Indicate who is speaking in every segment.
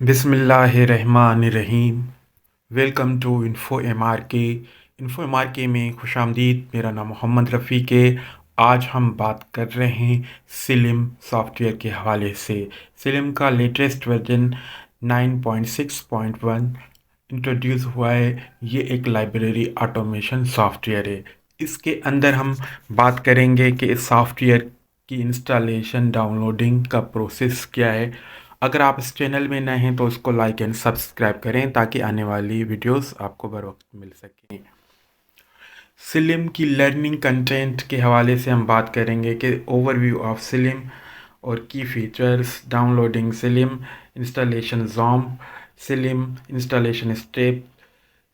Speaker 1: बिस्मिल्लाहिर्रहमानिर्रहीम। Welcome to info M R K में खुशामदीद। मेरा नाम मोहम्मद रफ़ीक है। आज हम बात कर रहे हैं सिलिम सॉफ्टवेयर के हवाले से। सिलिम का लेटेस्ट वर्जन 9.6.1 इंट्रोड्यूस हुआ है। ये एक लाइब्रेरी ऑटोमेशन सॉफ्टवेयर है। इसके अंदर हम बात करेंगे कि इस सॉफ्टवेयर की इंस्टॉलेशन डाउनलोडिंग का प्रोसेस क्या है। अगर आप इस चैनल में नए हैं तो इसको लाइक एंड सब्सक्राइब करें ताकि आने वाली वीडियोस आपको बर वक्त मिल सकें। सिलिम की लर्निंग कंटेंट के हवाले से हम बात करेंगे कि ओवरव्यू ऑफ सिलिम और की फीचर्स, डाउनलोडिंग सिलिम, इंस्टॉलेशन ज़ॉम्प, सिलिम इंस्टॉलेशन स्टेप,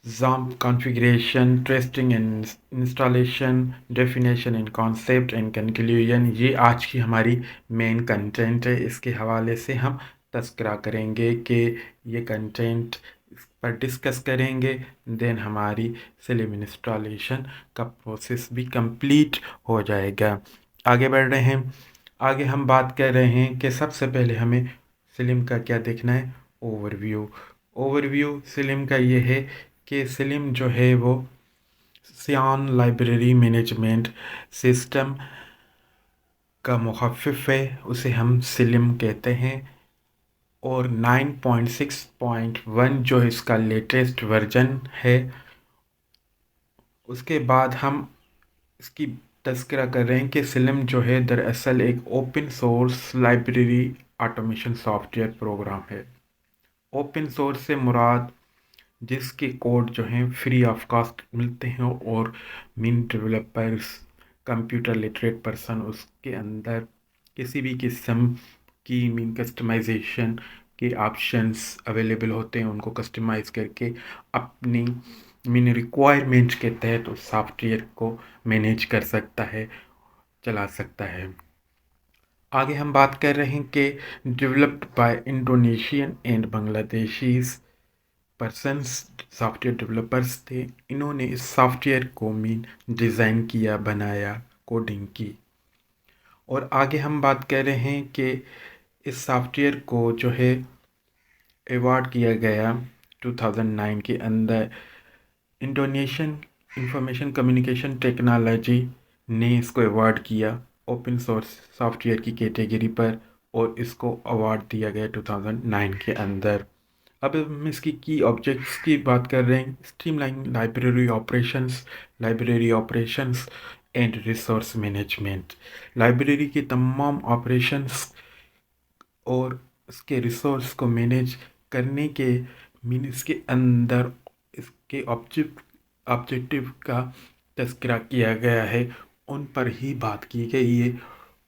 Speaker 1: ज़ॉम्प configuration, testing and installation, definition and concept and conclusion. ये आज की हमारी मेन कंटेंट है। इसके हवाले से हम तज़किरा करेंगे कि ये कंटेंट इस पर डिस्कस करेंगे। देन हमारी सिलिम इंस्टॉलेशन का प्रोसेस भी कंप्लीट हो जाएगा। आगे बढ़ रहे हैं। आगे हम बात कर रहे हैं कि सबसे पहले हमें सिलिम का क्या देखना है, ओवरव्यू। ओवरव्यू सिलिम का ये है कि सिलिम जो है वो सियान लाइब्रेरी मैनेजमेंट सिस्टम का मुखफ़िफ़ है, उसे हम सिलिम कहते हैं। और 9.6.1 जो इसका लेटेस्ट वर्जन है। उसके बाद हम इसकी तज़किरा कर रहे हैं कि सिलिम जो है दरअसल एक open source library automation software program है। ओपन सोर्स से मुराद जिसके कोड जो हैं फ्री ऑफ कॉस्ट मिलते हैं और mean developers, computer literate person उसके अंदर किसी भी किस्म की मीन कस्टमाइजेशन के ऑप्शंस अवेलेबल होते हैं। उनको कस्टमाइज़ करके अपनी मीन रिक्वायरमेंट के तहत उस सॉफ्टवेयर को मैनेज कर सकता है, चला सकता है। आगे हम बात कर रहे हैं कि developed by Indonesian and Bangladeshis persons, software developers थे। इन्होंने इस सॉफ्टवेयर को मीन डिज़ाइन किया, बनाया, कोडिंग की। और आगे हम बात कर रहे हैं कि इस सॉफ्टवेयर को जो है अवार्ड किया गया 2009 के अंदर। इंडोनेशियन इंफॉर्मेशन कम्युनिकेशन टेक्नोलॉजी ने इसको अवार्ड किया ओपन सोर्स सॉफ्टवेयर की कैटेगरी पर, और इसको अवार्ड दिया गया 2009 के अंदर। अब हम इसकी की ऑब्जेक्ट्स की बात कर रहे हैं। Streamline library operations and resource management. Library के तमाम ऑपरेशंस और इसके रिसोर्स को मैनेज करने के मीन इसके अंदर इसके ऑब्जेक्टिव का तज़किरा किया गया है, उन पर ही बात की गई है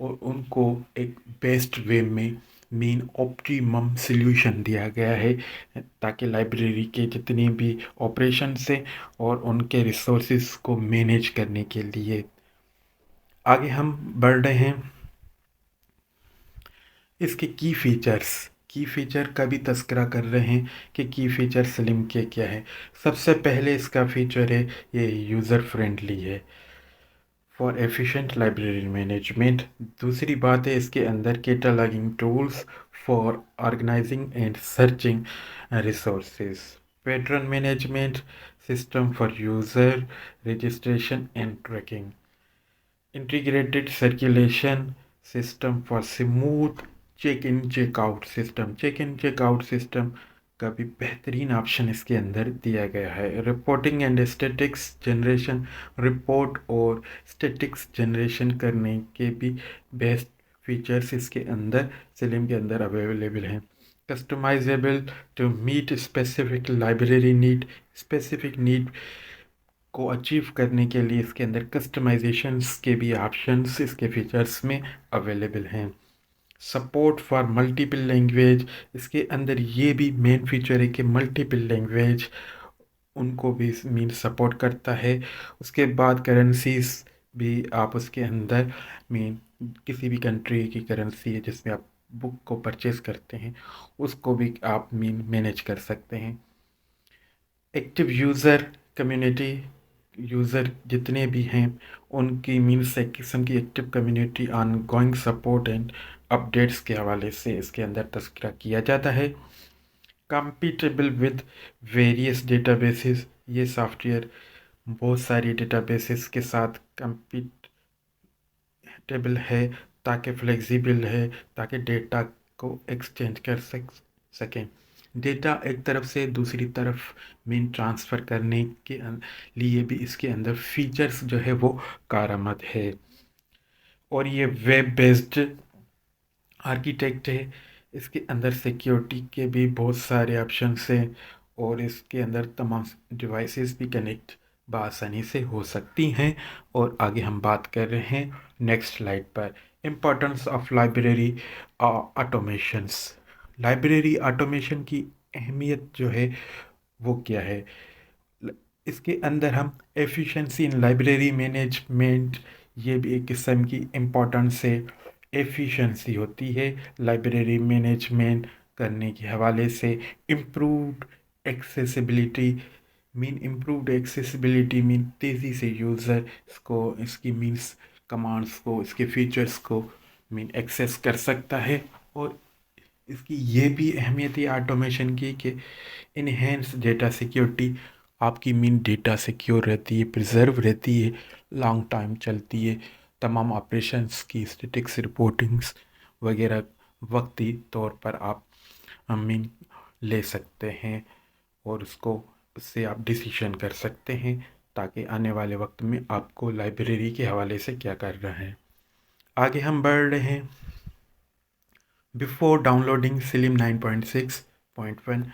Speaker 1: और उनको एक बेस्ट वे में मीन ऑप्टिमम सॉल्यूशन दिया गया है ताकि लाइब्रेरी के जितने भी ऑपरेशंस हैं और उनके रिसोर्सेज को मैनेज करने के लिए। आगे हम बढ़ रहे हैं। इसके की फ़ीचर का भी तज़किरा कर रहे हैं कि की फ़ीचर सिलिम के क्या है। सबसे पहले इसका फ़ीचर है ये यूज़र फ्रेंडली है फॉर एफिशिएंट लाइब्रेरी मैनेजमेंट। दूसरी बात है इसके अंदर cataloguing tools for organizing and searching resources, patron management system for user registration and tracking, integrated circulation system for smooth check in check out system का भी बेहतरीन option इसके अंदर दिया गया है। Reporting and statics generation, report और statics generation करने के भी बेस्ट फीचर्स इसके अंदर सिलिम के अंदर अवेलेबल हैं। Customizable to meet specific library need, specific need को अचीव करने के लिए इसके अंदर कस्टमाइजेशंस के भी ऑप्शंस इसके फीचर्स में अवेलेबल हैं। सपोर्ट फॉर मल्टीपल लैंग्वेज, इसके अंदर ये भी मेन फीचर है कि मल्टीपल लैंग्वेज उनको भी मीन सपोर्ट करता है। उसके बाद करेंसीज भी आप उसके अंदर मीन किसी भी कंट्री की करेंसी है जिसमें आप बुक को परचेज़ करते हैं उसको भी आप मीन मैनेज कर सकते हैं। एक्टिव यूज़र कम्युनिटी, यूज़र जितने भी हैं उनकी मीन्स एक किस्म की active community on going support and updates के हवाले से इसके अंदर तज़किरा किया जाता है। कंपेटेबल विद वेरियस डेटाबेसेस, ये सॉफ्टवेयर बहुत सारी डेटाबेसेस के साथ कंपेटेबल है, ताकि फ्लेक्सिबल है, ताकि डेटा को एक्सचेंज कर सकें। डेटा एक तरफ से दूसरी तरफ मीन ट्रांसफ़र करने के लिए भी इसके अंदर फीचर्स जो है वो कारआमद है। और ये वेब बेस्ड आर्किटेक्ट है, इसके अंदर सिक्योरिटी के भी बहुत सारे ऑप्शंस हैं, और इसके अंदर तमाम डिवाइसेस भी कनेक्ट बआसानी से हो सकती हैं। और आगे हम बात कर रहे हैं नेक्स्ट स्लाइड पर, importance of library automations. Library automation की अहमियत जो है वो क्या है। इसके अंदर हम एफिशिएंसी इन लाइब्रेरी मैनेजमेंट, ये भी एक किस्म की इम्पोर्टेंस है। एफिशिएंसी होती है लाइब्रेरी मैनेजमेंट करने के हवाले से। इम्प्रूव्ड एक्सेसिबिलिटी मीन तेज़ी से यूज़र इसको, इसकी मीन्स कमांड्स को, इसके फीचर्स को मीन एक्सेस कर सकता है। और इसकी ये भी अहमियत है ऑटोमेशन की कि इनहेंस डेटा सिक्योरिटी, आपकी मीन डेटा सिक्योर रहती है, प्रिजर्व रहती है, लॉन्ग टाइम चलती है। तमाम ऑपरेशंस की स्टैटिक्स रिपोर्टिंग्स वगैरह वक्ती तौर पर आप मीन ले सकते हैं, और उससे आप डिसीजन कर सकते हैं, ताकि आने वाले वक्त में आपको लाइब्रेरी के हवाले से क्या करना है। आगे हम बढ़ रहे हैं। बिफोर डाउनलोडिंग स्लिम 9.6.1,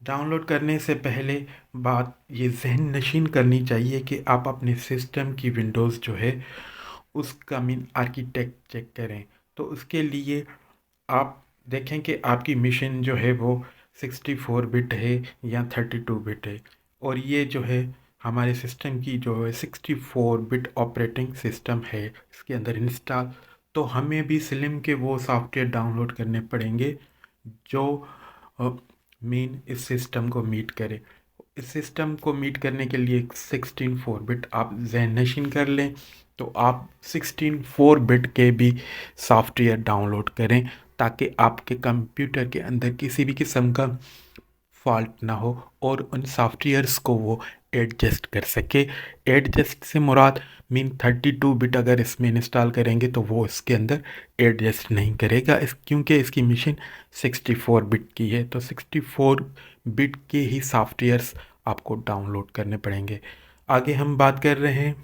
Speaker 1: डाउनलोड करने से पहले बात ये जहन नशीन करनी चाहिए कि आप अपने सिस्टम की विंडोज़ जो है उसका मीन आर्किटेक्ट चेक करें। तो उसके लिए आप देखें कि आपकी मशीन जो है वो 64 बिट है या 32 बिट है। और ये जो है हमारे सिस्टम की जो है 64 बिट ऑपरेटिंग सिस्टम है, इसके अंदर इंस्टॉल, तो हमें भी स्लिम के वो सॉफ्टवेयर डाउनलोड करने पड़ेंगे जो मीन इस सिस्टम को मीट करे। इस सिस्टम को मीट करने के लिए 64 बिट आप ज़हन नशीन कर लें, तो आप 64 बिट के भी सॉफ्टवेयर डाउनलोड करें, ताकि आपके कंप्यूटर के अंदर किसी भी किस्म का फॉल्ट ना हो, और उन सॉफ्टवेयर्स को वो एडजस्ट कर सके। एडजस्ट से मुराद मीन 32 बिट अगर इसमें इंस्टॉल करेंगे तो वो इसके अंदर एडजस्ट नहीं करेगा, क्योंकि इसकी मशीन 64 बिट की है। तो 64 बिट के ही सॉफ्टवेयर्स आपको डाउनलोड करने पड़ेंगे। आगे हम बात कर रहे हैं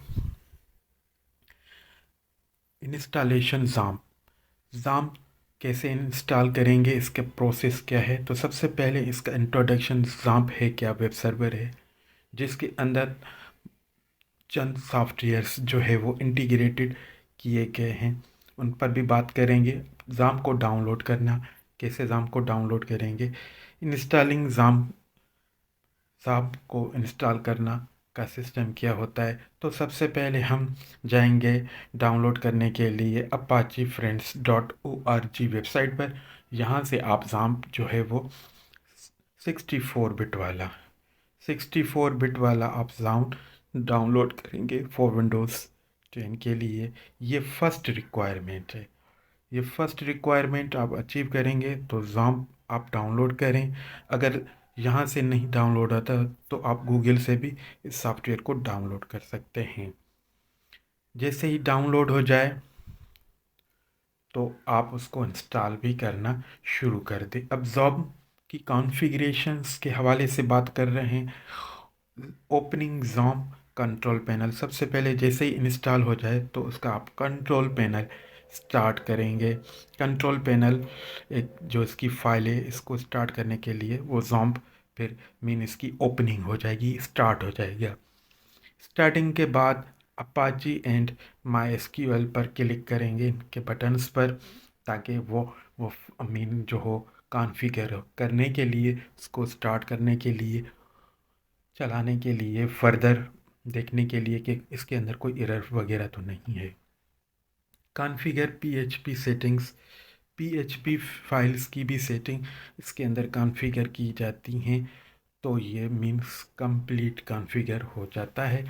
Speaker 1: इंस्टॉलेशन ज़ाम्प कैसे इंस्टॉल करेंगे, इसका प्रोसेस क्या है। तो सबसे पहले इसका इंट्रोडक्शन, ज़ाम्प है क्या, वेब सर्वर है जिसके अंदर चंद सॉफ्टवेयर्स जो है वो इंटीग्रेटेड किए गए हैं, उन पर भी बात करेंगे। ज़ाम्प को डाउनलोड करना, कैसे ज़ाम्प को डाउनलोड करेंगे, इंस्टॉलिंग ज़ाम्प को इंस्टॉल करना का सिस्टम क्या होता है। तो सबसे पहले हम जाएंगे डाउनलोड करने के लिए apache-friends.org वेबसाइट पर। यहाँ से आप ज़ाम्प जो है वो 64 बिट वाला आप ज़ाम्प डाउनलोड करेंगे फॉर विंडोज़ 10 के लिए। ये फर्स्ट रिक्वायरमेंट है। ये फर्स्ट रिक्वायरमेंट आप अचीव करेंगे तो ज़ाम्प आप डाउनलोड करें। अगर यहाँ से नहीं डाउनलोड आता तो आप गूगल से भी इस सॉफ्टवेयर को डाउनलोड कर सकते हैं। जैसे ही डाउनलोड हो जाए तो आप उसको इंस्टॉल भी करना शुरू कर दें। अब ज़ाम्प की कॉन्फ़िगरेशंस के हवाले से बात कर रहे हैं। ओपनिंग ज़ाम्प कंट्रोल पैनल, सबसे पहले जैसे ही इंस्टॉल हो जाए तो उसका आप कंट्रोल पैनल स्टार्ट करेंगे। कंट्रोल पैनल एक जो इसकी फाइल है, इसको स्टार्ट करने के लिए वो ज़ाम्प फिर मीन इसकी ओपनिंग हो जाएगी, स्टार्ट हो जाएगा। स्टार्टिंग के बाद अपाची एंड MySQL पर क्लिक करेंगे, इनके बटन्स पर, ताकि वो मीन जो हो कॉन्फ़िगर करने के लिए, उसको स्टार्ट करने के लिए, चलाने के लिए, फर्दर देखने के लिए कि इसके अंदर कोई एरर वगैरह तो नहीं है। Configure PHP settings, PHP files की भी सेटिंग इसके अंदर कॉन्फ़िगर की जाती हैं, तो ये मीन्स कंप्लीट कॉन्फ़िगर हो जाता है।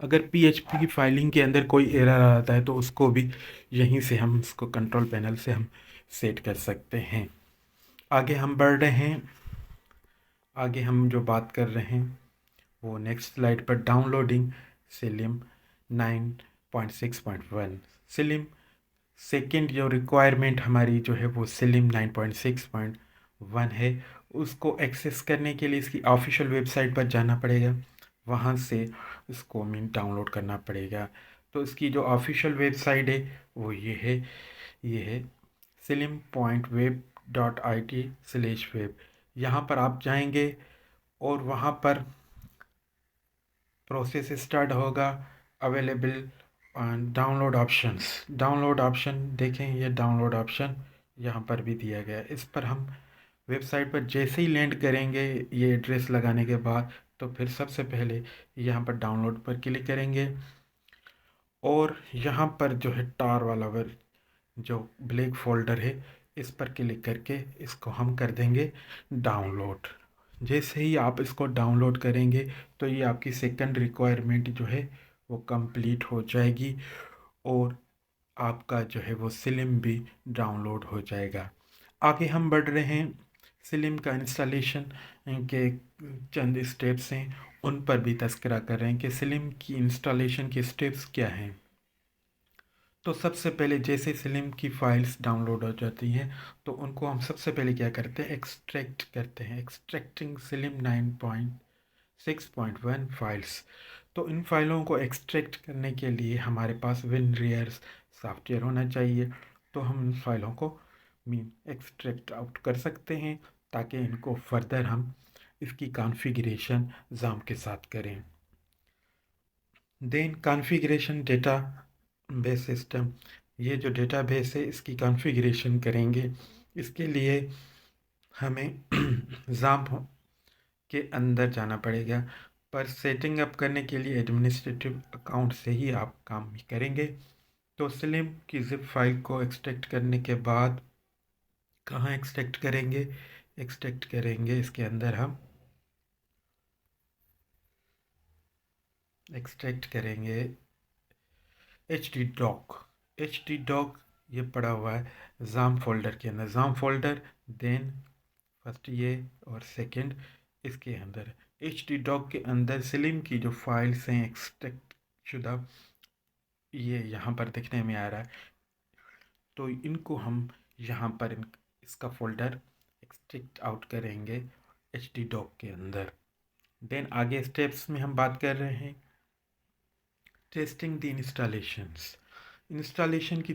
Speaker 1: अगर PHP की फाइलिंग के अंदर कोई एरर आता है तो उसको भी यहीं से हम उसको कंट्रोल पैनल से हम सेट कर सकते हैं। आगे हम बढ़ रहे हैं आगे हम जो बात कर रहे हैं वो नेक्स्ट स्लाइड पर डाउनलोडिंग सिलिम 9.6.1। सिलिम सेकेंड जो रिक्वायरमेंट हमारी जो है वो सिलिम 9.6.1 है। उसको एक्सेस करने के लिए इसकी ऑफिशियल वेबसाइट पर जाना पड़ेगा, वहाँ से इसको मीन डाउनलोड करना पड़ेगा। तो इसकी जो ऑफिशियल वेबसाइट है वो ये है slim.web.it/web। यहाँ पर आप जाएंगे और वहाँ पर प्रोसेस स्टार्ट होगा। अवेलेबल डाउनलोड ऑप्शन देखें, ये डाउनलोड ऑप्शन यहाँ पर भी दिया गया है। इस पर हम वेबसाइट पर जैसे ही लैंड करेंगे ये एड्रेस लगाने के बाद, तो फिर सबसे पहले यहाँ पर डाउनलोड पर क्लिक करेंगे और यहाँ पर जो है टार वाला जो ब्लैक फोल्डर है इस पर क्लिक करके इसको हम कर देंगे डाउनलोड। जैसे ही आप इसको डाउनलोड करेंगे तो ये आपकी सेकंड रिक्वायरमेंट जो है वो कंप्लीट हो जाएगी और आपका जो है वो सिलिम भी डाउनलोड हो जाएगा। आगे हम बढ़ रहे हैं, सिलिम का इंस्टॉलेशन के चंद स्टेप्स हैं उन पर भी तस्करा कर रहे हैं कि सिलिम की इंस्टॉलेशन के स्टेप्स क्या हैं। तो सबसे पहले जैसे सिलिम की फाइल्स डाउनलोड हो जाती हैं तो उनको हम सबसे पहले क्या करते हैं, एक्सट्रैक्ट करते हैं। एक्सट्रैक्टिंग सिलिम 9.6.1 फाइल्स। तो इन फाइलों को एक्सट्रैक्ट करने के लिए हमारे पास विनरियर सॉफ्टवेयर होना चाहिए। तो हम इन फाइलों को मीन एक्सट्रैक्ट आउट कर सकते हैं ताकि इनको फर्दर हम इसकी कॉन्फ़िगरेशन जाम के साथ करें। Then configuration database system, ये जो डेटाबेस है इसकी कॉन्फ़िगरेशन करेंगे। इसके लिए हमें जाम के अंदर जाना पड़ेगा, पर सेटिंग अप करने के लिए एडमिनिस्ट्रेटिव अकाउंट से ही आप काम भी करेंगे। तो स्लिम की जिप फाइल को एक्सट्रैक्ट करने के बाद कहाँ एक्सट्रैक्ट करेंगे, एक्सट्रैक्ट करेंगे इसके अंदर हम एक्सट्रैक्ट करेंगे htdoc। ये पड़ा हुआ है जाम फोल्डर के अंदर, जाम फोल्डर। देन फर्स्ट ये और सेकंड इसके अंदर htdoc के अंदर सिलिम की जो फाइल्स हैं एक्सट्रैक्ट शुदा, ये यहाँ पर दिखने में आ रहा है। तो इनको हम यहाँ पर इसका फोल्डर एक्सट्रैक्ट आउट करेंगे htdoc के अंदर। देन आगे स्टेप्स में हम बात कर रहे हैं टेस्टिंग द इंस्टॉलेशंस। इंस्टॉलेशन की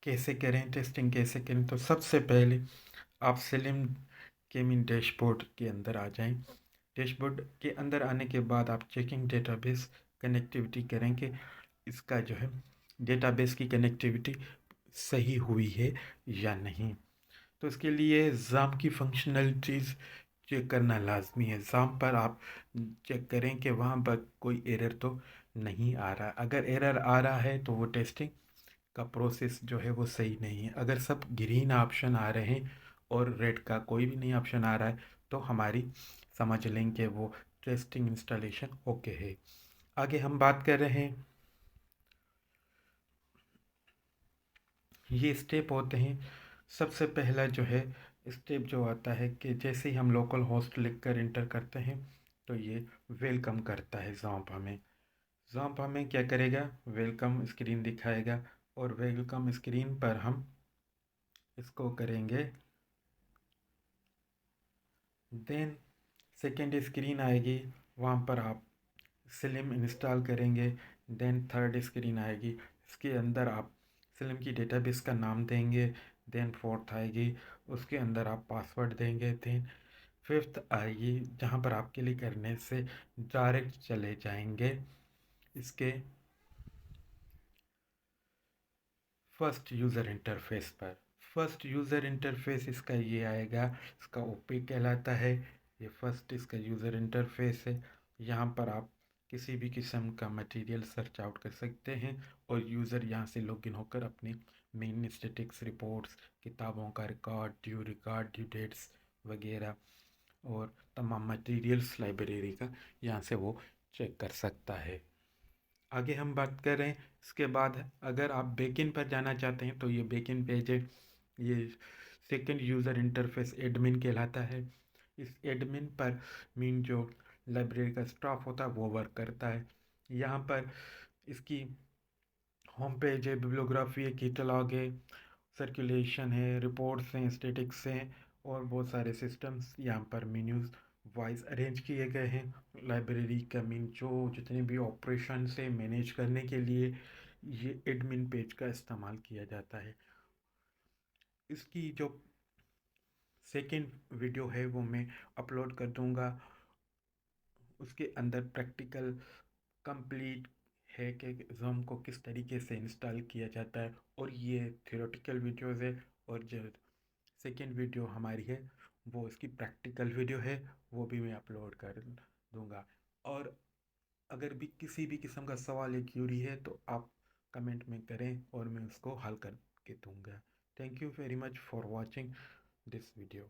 Speaker 1: कैसे करें, टेस्टिंग कैसे करें। तो सबसे पहले आप सिलिम के मीन डैशबोर्ड के अंदर आ जाएं। डैशबोर्ड के अंदर आने के बाद आप चेकिंग डेटाबेस कनेक्टिविटी करें कि इसका जो है डेटाबेस की कनेक्टिविटी सही हुई है या नहीं। तो इसके लिए जाम की फंक्शनलिटीज़ चेक करना लाजमी है। जाम पर आप चेक करें कि वहाँ पर कोई एरर तो नहीं आ रहा। अगर एरर आ रहा है तो वो टेस्टिंग का प्रोसेस जो है वो सही नहीं है। अगर सब ग्रीन ऑप्शन आ रहे हैं और रेड का कोई भी नहीं ऑप्शन आ रहा है तो हमारी समझ लें कि वो टेस्टिंग इंस्टॉलेशन ओके है। आगे हम बात कर रहे हैं, ये स्टेप होते हैं। सबसे पहला जो है स्टेप जो आता है कि जैसे ही हम लोकल होस्ट लिखकर इंटर करते हैं तो ये वेलकम करता है ज़ाम्प हमें। ज़ाम्प हमें क्या करेगा, वेलकम स्क्रीन दिखाएगा और वेलकम स्क्रीन पर हम इसको करेंगे। देन सेकेंड स्क्रीन आएगी, वहाँ पर आप सिलिम इंस्टॉल करेंगे। देन थर्ड स्क्रीन आएगी, इसके अंदर आप सिलिम की डेटाबेस का नाम देंगे। देन फोर्थ आएगी, उसके अंदर आप पासवर्ड देंगे। देन फिफ्थ आएगी जहाँ पर आप क्लिक करने से डायरेक्ट चले जाएंगे इसके फर्स्ट यूज़र इंटरफेस पर। फर्स्ट यूज़र इंटरफेस इसका ये आएगा, इसका ओपी कहलाता है। ये फर्स्ट इसका यूज़र इंटरफेस है। यहाँ पर आप किसी भी किस्म का मटेरियल सर्च आउट कर सकते हैं और यूज़र यहाँ से लॉगिन होकर अपनी मेन स्टैटिक्स रिपोर्ट्स, किताबों का रिकॉर्ड, ड्यू डेट्स वगैरह और तमाम मटेरियल्स लाइब्रेरी का यहाँ से वो चेक कर सकता है। आगे हम बात कर रहे हैं इसके बाद अगर आप बैकएंड पर जाना चाहते हैं तो ये बैकएंड पेज है। ये सेकंड यूज़र इंटरफेस एडमिन कहलाता है। इस एडमिन पर मीन जो लाइब्रेरी का स्टाफ होता है वो वर्क करता है। यहाँ पर इसकी होम पेज है, बिब्लियोग्राफी है, कैटलॉग है, सर्कुलेशन है, रिपोर्ट्स हैं, स्टेटिक्स हैं और बहुत सारे सिस्टम्स यहाँ पर मेन्यूज वाइज अरेंज किए गए हैं। लाइब्रेरी का मीन जो जितने भी ऑपरेशन से मैनेज करने के लिए ये एडमिन पेज का इस्तेमाल किया जाता है। इसकी जो सेकेंड वीडियो है वो मैं अपलोड कर दूंगा। उसके अंदर प्रैक्टिकल कंप्लीट है कि ज़ूम को किस तरीके से इंस्टॉल किया जाता है, और ये थियोरेटिकल वीडियोज़ है। और जो सेकेंड वीडियो हमारी है वो इसकी प्रैक्टिकल वीडियो है, वो भी मैं अपलोड कर दूंगा। और अगर भी किसी भी किस्म का सवाल या क्यूरी है तो आप कमेंट में करें और मैं उसको हल करके दूंगा। Thank you very much for watching this video.